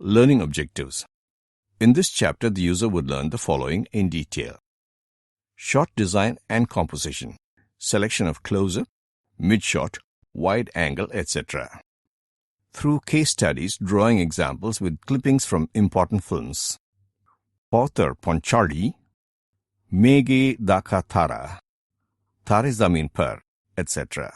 Learning objectives. In this chapter, the user would learn the following in detail. Shot design and composition, selection of close-up, mid-shot, wide angle, etc. Through case studies, drawing examples with clippings from important films. Porter Ponchardi, Meghe Dakha Tara, Tare Zameen Par, etc.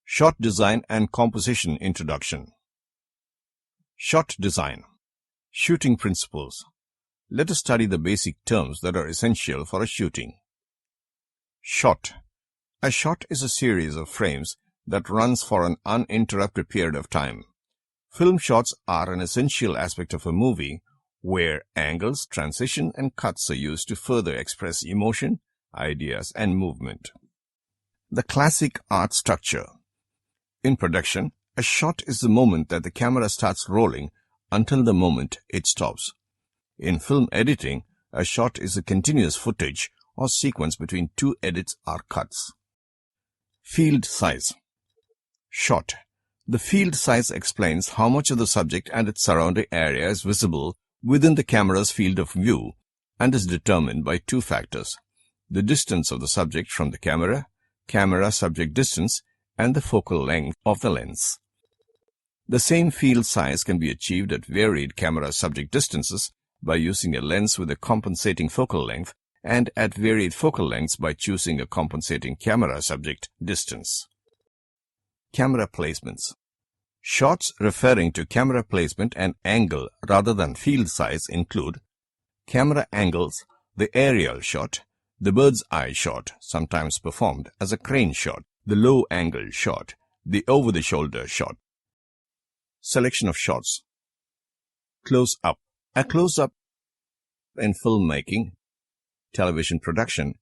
Shot design and composition introduction. Shot design. Shooting principles. Let us study the basic terms that are essential for a shooting. Shot. A shot is a series of frames that runs for an uninterrupted period of time. Film shots are an essential aspect of a movie where angles, transition, and cuts are used to further express emotion, ideas, and movement. The classic art structure. In production, a shot is the moment that the camera starts rolling until the moment it stops. In film editing, a shot is a continuous footage or sequence between two edits or cuts. Field size. Shot. The field size explains how much of the subject and its surrounding area is visible within the camera's field of view and is determined by two factors: the distance of the subject from the camera-subject distance, and the focal length of the lens. The same field size can be achieved at varied camera-subject distances by using a lens with a compensating focal length and at varied focal lengths by choosing a compensating camera-subject distance. Camera placements. Shots referring to camera placement and angle rather than field size include camera angles, the aerial shot, the bird's eye shot, sometimes performed as a crane shot, the low-angle shot, the over-the-shoulder shot. Selection of shots. Close-up. A close-up in filmmaking, television production,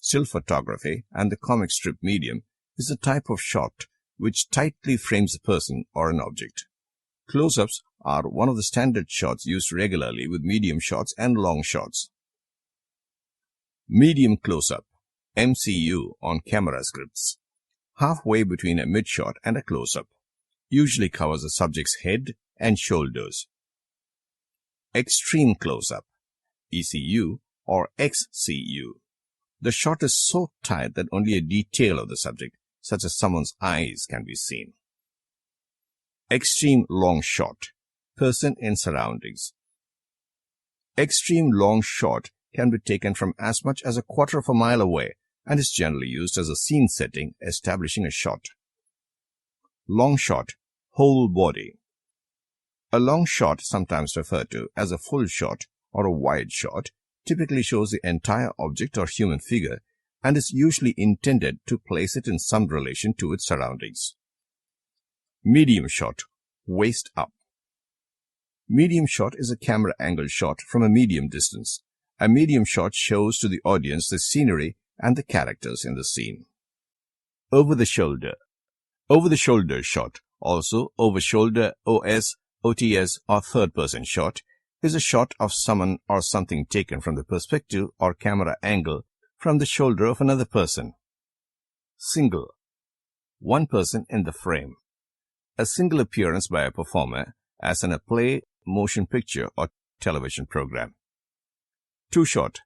still photography, and the comic strip medium is a type of shot which tightly frames a person or an object. Close-ups are one of the standard shots used regularly with medium shots and long shots. Medium close-up, MCU, on camera scripts. Halfway between a mid-shot and a close-up. Usually covers the subject's head and shoulders. Extreme close-up, ECU or XCU. The shot is so tight that only a detail of the subject, such as someone's eyes, can be seen. Extreme long shot, person in surroundings. Extreme long shot can be taken from as much as a quarter of a mile away and is generally used as a scene setting, establishing a shot. Long shot, whole body. A long shot, sometimes referred to as a full shot or a wide shot, typically shows the entire object or human figure and is usually intended to place it in some relation to its surroundings. Medium shot, waist up. Medium shot is a camera angle shot from a medium distance. A medium shot shows to the audience the scenery and the characters in the scene. Over the shoulder. Over the shoulder shot, also over shoulder OS, OTS or third person shot, is a shot of someone or something taken from the perspective or camera angle from the shoulder of another person. Single. One person in the frame. A single appearance by a performer, as in a play, motion picture or television program. Two-shot.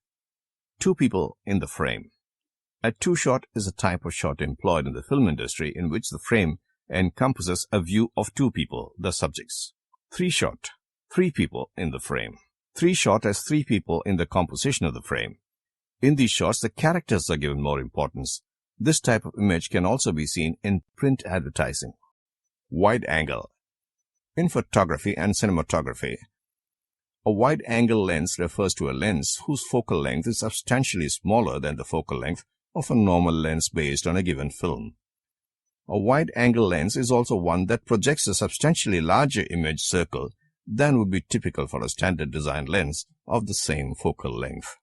Two people in the frame. A two-shot is a type of shot employed in the film industry in which the frame encompasses a view of two people, the subjects. Three-shot. Three people in the frame. Three-shot has three people in the composition of the frame. In these shots, the characters are given more importance. This type of image can also be seen in print advertising. Wide angle. In photography and cinematography, a wide-angle lens refers to a lens whose focal length is substantially smaller than the focal length of a normal lens based on a given film. A wide-angle lens is also one that projects a substantially larger image circle than would be typical for a standard design lens of the same focal length.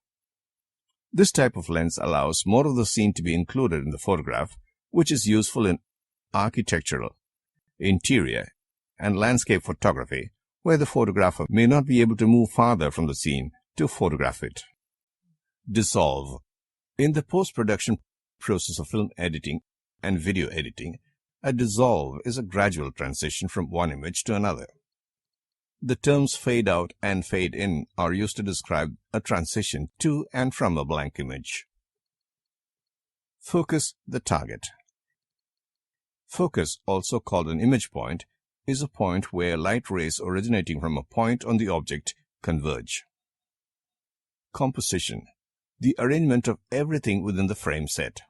This type of lens allows more of the scene to be included in the photograph, which is useful in architectural, interior, and landscape photography, where the photographer may not be able to move farther from the scene to photograph it. Dissolve. In the post-production process of film editing and video editing, a dissolve is a gradual transition from one image to another. The terms fade out and fade in are used to describe a transition to and from a blank image. Focus the target. Focus, also called an image point, is a point where light rays originating from a point on the object converge. Composition, the arrangement of everything within the frame set.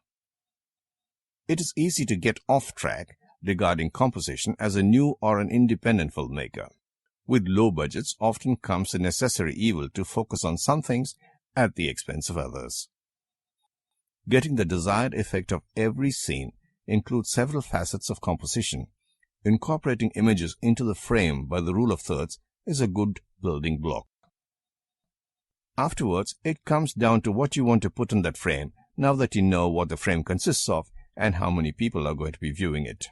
It is easy to get off track regarding composition as a new or an independent filmmaker. With low budgets often comes the necessary evil to focus on some things at the expense of others. Getting the desired effect of every scene includes several facets of composition. Incorporating images into the frame by the rule of thirds is a good building block. Afterwards, it comes down to what you want to put in that frame now that you know what the frame consists of and how many people are going to be viewing it.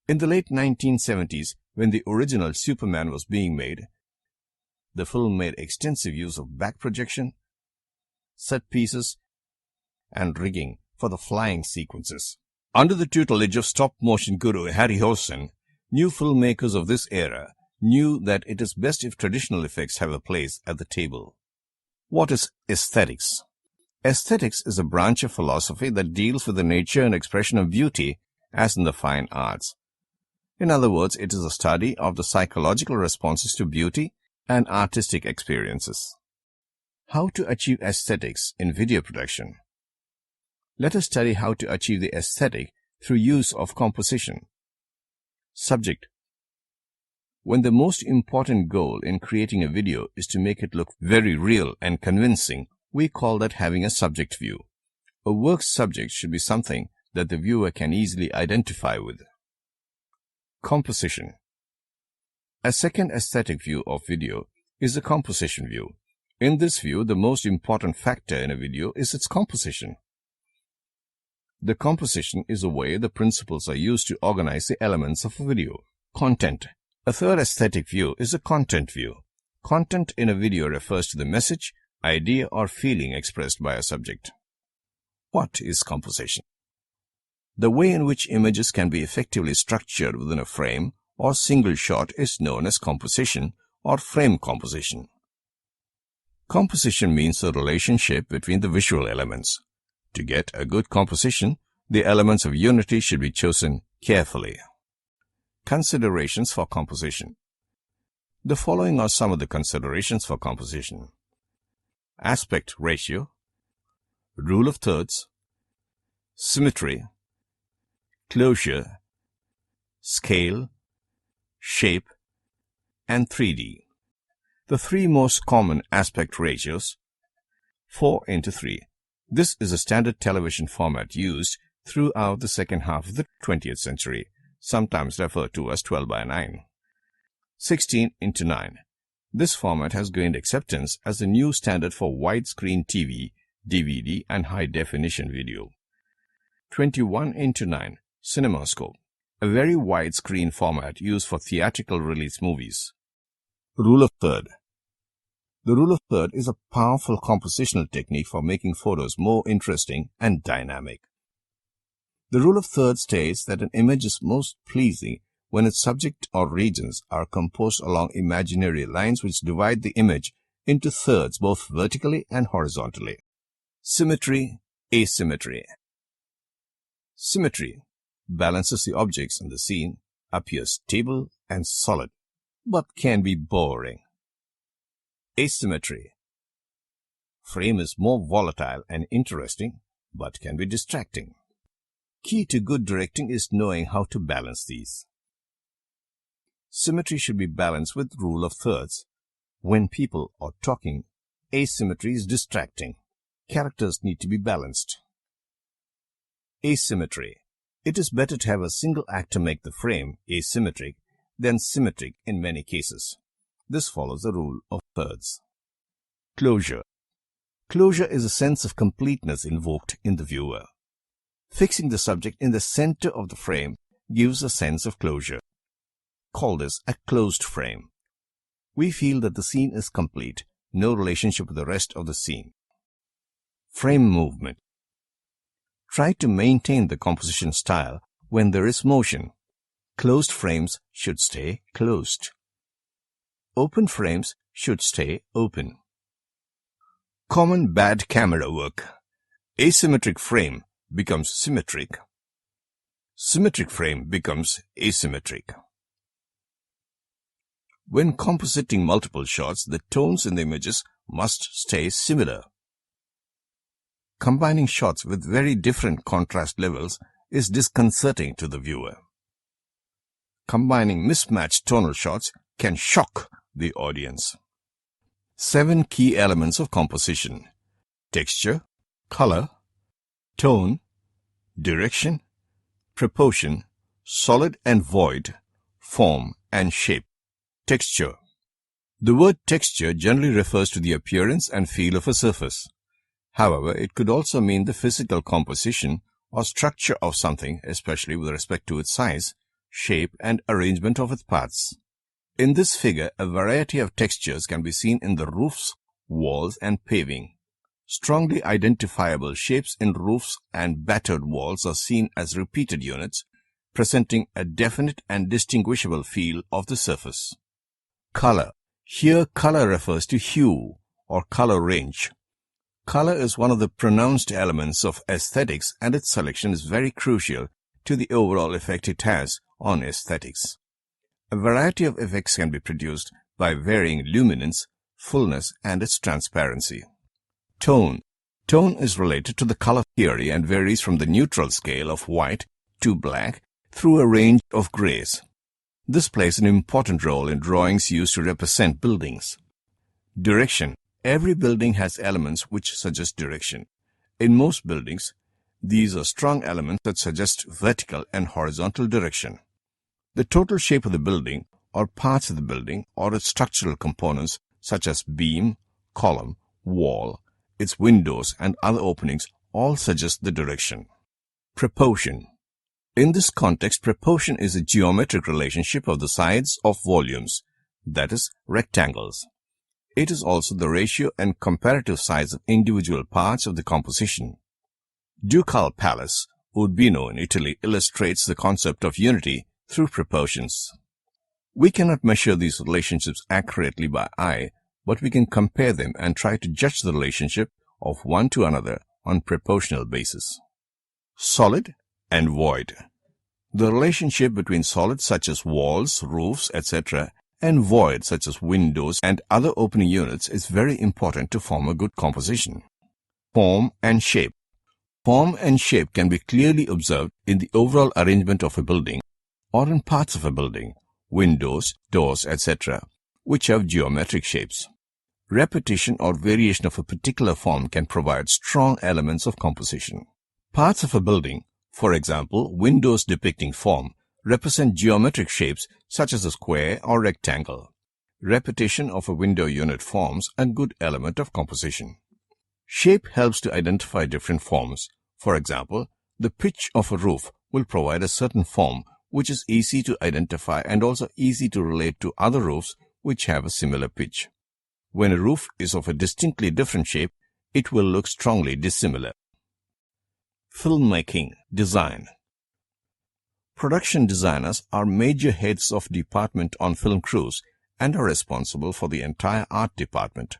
In the late 1970s, when the original Superman was being made, the film made extensive use of back projection, set pieces, and rigging for the flying sequences. Under the tutelage of stop-motion guru Harryhausen, new filmmakers of this era knew that it is best if traditional effects have a place at the table. What is aesthetics? Aesthetics is a branch of philosophy that deals with the nature and expression of beauty as in the fine arts. In other words, it is a study of the psychological responses to beauty and artistic experiences. How to achieve aesthetics in video production? Let us study how to achieve the aesthetic through use of composition. Subject. When the most important goal in creating a video is to make it look very real and convincing, we call that having a subject view. A work's subject should be something that the viewer can easily identify with. Composition. A second aesthetic view of video is the composition view. In this view, the most important factor in a video is its composition. The composition is the way the principles are used to organize the elements of a video. Content. A third aesthetic view is the content view. Content in a video refers to the message, idea, or feeling expressed by a subject. What is composition? The way in which images can be effectively structured within a frame or single shot is known as composition or frame composition. Composition means the relationship between the visual elements. To get a good composition, the elements of unity should be chosen carefully. Considerations for composition. The following are some of the considerations for composition: aspect ratio, rule of thirds, symmetry, closure, scale, shape, and 3D. The three most common aspect ratios: 4:3. This is a standard television format used throughout the second half of the 20th century, sometimes referred to as 12:9. 16:9. This format has gained acceptance as the new standard for widescreen TV, DVD, and high-definition video. 21:9. CinemaScope, a very widescreen format used for theatrical release movies. Rule of third. The rule of third is a powerful compositional technique for making photos more interesting and dynamic. The rule of third states that an image is most pleasing when its subject or regions are composed along imaginary lines which divide the image into thirds both vertically and horizontally. Symmetry, asymmetry. Symmetry balances the objects in the scene, appears stable and solid, but can be boring. Asymmetry. Frame is more volatile and interesting, but can be distracting. Key to good directing is knowing how to balance these. Symmetry should be balanced with rule of thirds. When people are talking, asymmetry is distracting. Characters need to be balanced. Asymmetry. It is better to have a single actor make the frame asymmetric than symmetric in many cases. This follows the rule of thirds. Closure. Closure is a sense of completeness invoked in the viewer. Fixing the subject in the center of the frame gives a sense of closure. Call this a closed frame. We feel that the scene is complete, no relationship with the rest of the scene. Frame movement. Try to maintain the composition style when there is motion. Closed frames should stay closed. open frames should stay open. Common bad camera work. Asymmetric frame becomes symmetric. Symmetric frame becomes asymmetric. When compositing multiple shots, the tones in the images must stay similar. Combining shots with very different contrast levels is disconcerting to the viewer. Combining mismatched tonal shots can shock the audience. 7 key elements of composition: texture, color, tone, direction, proportion, solid and void, form and shape. Texture. The word texture generally refers to the appearance and feel of a surface. However, it could also mean the physical composition or structure of something, especially with respect to its size, shape, and arrangement of its parts. In this figure, a variety of textures can be seen in the roofs, walls, and paving. Strongly identifiable shapes in roofs and battered walls are seen as repeated units, presenting a definite and distinguishable feel of the surface. Color. Here, color refers to hue or color range. Color is one of the pronounced elements of aesthetics, and its selection is very crucial to the overall effect it has on aesthetics. A variety of effects can be produced by varying luminance, fullness, and its transparency. Tone. Tone is related to the color theory and varies from the neutral scale of white to black through a range of grays. This plays an important role in drawings used to represent buildings. Direction. Every building has elements which suggest direction. In most buildings, these are strong elements that suggest vertical and horizontal direction. The total shape of the building, or parts of the building, or its structural components such as beam, column, wall, its windows and other openings all suggest the direction. Proportion. In this context, proportion is a geometric relationship of the sides of volumes, that is, rectangles. It is also the ratio and comparative size of individual parts of the composition. Ducal Palace, Urbino in Italy, illustrates the concept of unity through proportions. We cannot measure these relationships accurately by eye, but we can compare them and try to judge the relationship of one to another on proportional basis. Solid and void. The relationship between solids such as walls, roofs, etc., and void such as windows and other opening units is very important to form a good composition. Form and shape. Form and shape can be clearly observed in the overall arrangement of a building or in parts of a building, windows, doors, etc., which have geometric shapes. Repetition or variation of a particular form can provide strong elements of composition. Parts of a building, for example, windows depicting form, represent geometric shapes such as a square or rectangle. Repetition of a window unit forms a good element of composition. Shape helps to identify different forms. For example, the pitch of a roof will provide a certain form which is easy to identify and also easy to relate to other roofs which have a similar pitch. When a roof is of a distinctly different shape, it will look strongly dissimilar. Filmmaking, design. Production designers are major heads of department on film crews and are responsible for the entire art department.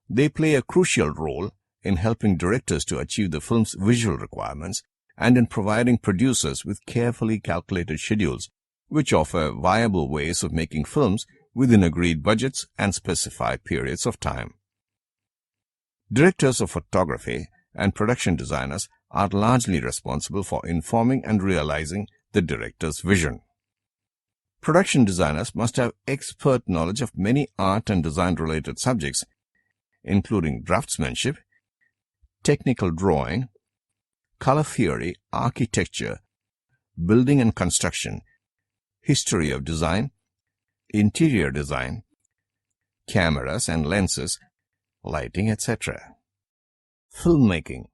They play a crucial role in helping directors to achieve the film's visual requirements and in providing producers with carefully calculated schedules which offer viable ways of making films within agreed budgets and specified periods of time. Directors of photography and production designers are largely responsible for informing and realizing the director's vision. Production designers must have expert knowledge of many art and design-related subjects, including draftsmanship, technical drawing, color theory, architecture, building and construction, history of design, interior design, cameras and lenses, lighting, etc. Filmmaking.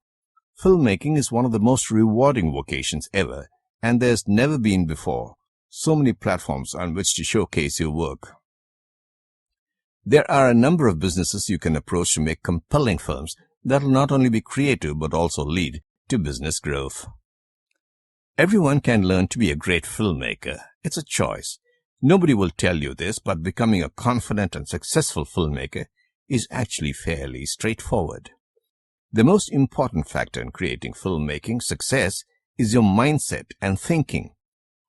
Filmmaking is one of the most rewarding vocations ever, and there's never been before so many platforms on which to showcase your work. There are a number of businesses you can approach to make compelling films that will not only be creative but also lead to business growth. Everyone can learn to be a great filmmaker. It's a choice. Nobody will tell you this, but becoming a confident and successful filmmaker is actually fairly straightforward. The most important factor in creating filmmaking success is your mindset and thinking.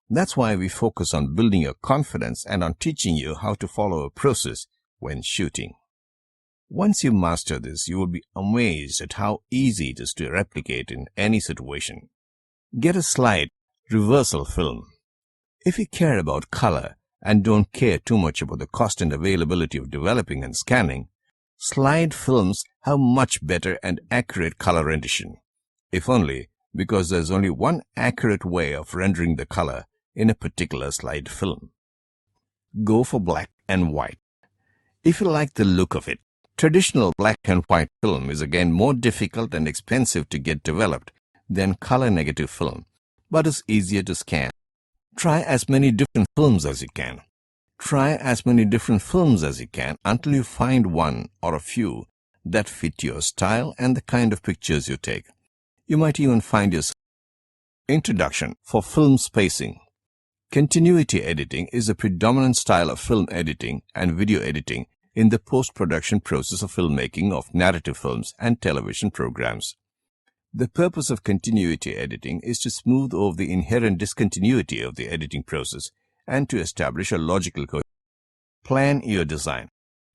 That's why we focus on building your confidence and on teaching you how to follow a process when shooting. Once you master this, you will be amazed at how easy it is to replicate in any situation. Get a slide reversal film. If you care about color and don't care too much about the cost and availability of developing and scanning, slide films have much better and accurate color rendition, if only because there's only one accurate way of rendering the color in a particular slide film. Go for black and white. If you like the look of it, traditional black and white film is again more difficult and expensive to get developed than color negative film, but is easier to scan. Try as many different films as you can. Try as many different films as you can until you find one or a few that fit your style and the kind of pictures you take. You might even find your introduction for film spacing. Continuity editing is a predominant style of film editing and video editing in the post-production process of filmmaking of narrative films and television programs. The purpose of continuity editing is to smooth over the inherent discontinuity of the editing process and to establish a logical coherence. Plan your design.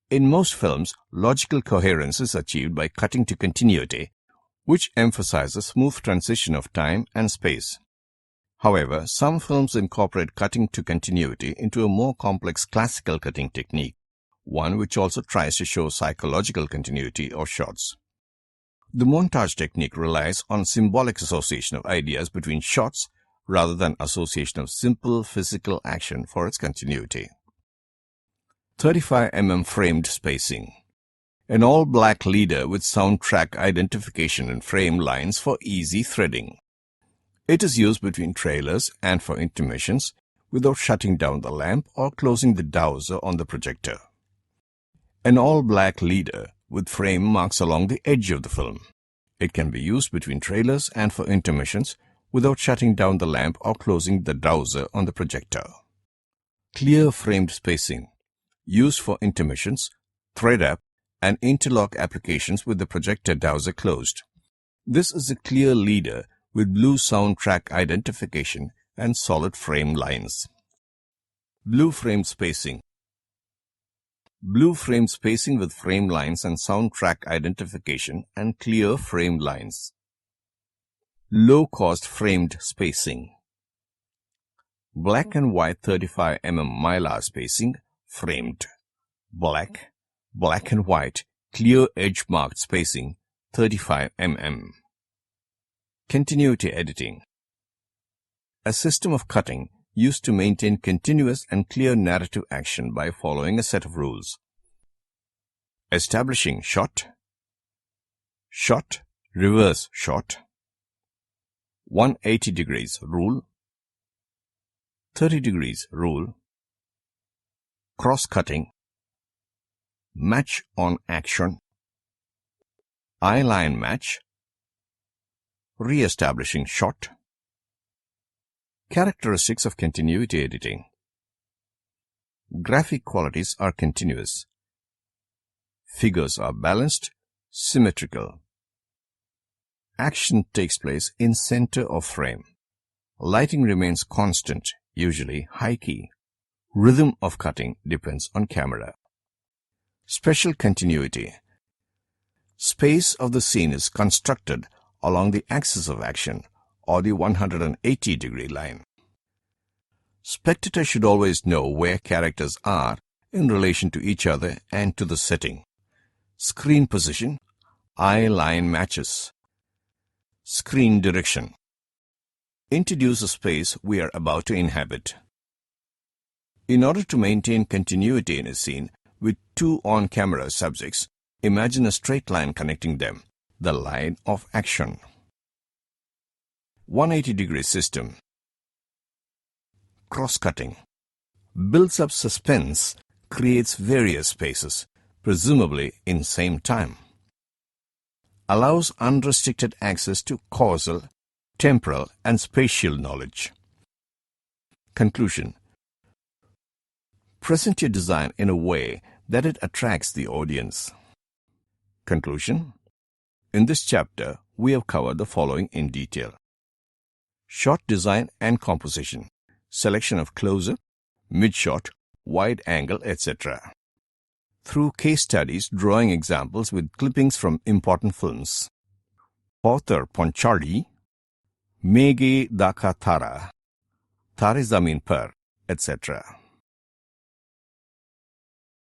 In most films, logical coherence is achieved by cutting to continuity, which emphasizes smooth transition of time and space. However, some films incorporate cutting to continuity into a more complex classical cutting technique, one which also tries to show psychological continuity of shots. The montage technique relies on symbolic association of ideas between shots rather than association of simple physical action for its continuity. 35 mm framed spacing. An all-black leader with soundtrack identification and frame lines for easy threading. It is used between trailers and for intermissions without shutting down the lamp or closing the dowser on the projector. An all-black leader with frame marks along the edge of the film. It can be used between trailers and for intermissions without shutting down the lamp or closing the dowser on the projector. Clear framed spacing. Used for intermissions, thread-up, and interlock applications with the projector dowser closed. This is a clear leader with blue soundtrack identification and solid frame lines. Blue frame spacing. Blue frame spacing with frame lines and soundtrack identification and clear frame lines. Low-cost framed spacing. Black and white 35 mm mylar spacing, framed. Black, black and white, clear edge-marked spacing, 35 mm. Continuity editing. A system of cutting used to maintain continuous and clear narrative action by following a set of rules. Establishing shot, shot, reverse shot, 180 degrees rule, 30 degrees rule, cross-cutting, match on action, eye-line match, re-establishing shot. Characteristics of continuity editing. Graphic qualities are continuous. Figures are balanced, symmetrical. Action takes place in center of frame. Lighting remains constant, usually high key. Rhythm of cutting depends on camera. Special continuity. Space of the scene is constructed along the axis of action or the 180-degree line. Spectators should always know where characters are in relation to each other and to the setting. Screen position, eye-line matches. Screen direction. Introduce the space we are about to inhabit. In order to maintain continuity in a scene with two on-camera subjects, imagine a straight line connecting them, the line of action. 180-degree system. Cross-cutting. Builds up suspense, creates various spaces, presumably in same time. Allows unrestricted access to causal, temporal, and spatial knowledge. Conclusion. Present your design in a way that it attracts the audience. Conclusion. In this chapter, we have covered the following in detail: shot design and composition, selection of close-up, mid-shot, wide angle, etc. Through case studies, drawing examples with clippings from important films. Author Ponchali, Meghe Dakha Tara, Tare Zamin Par, etc.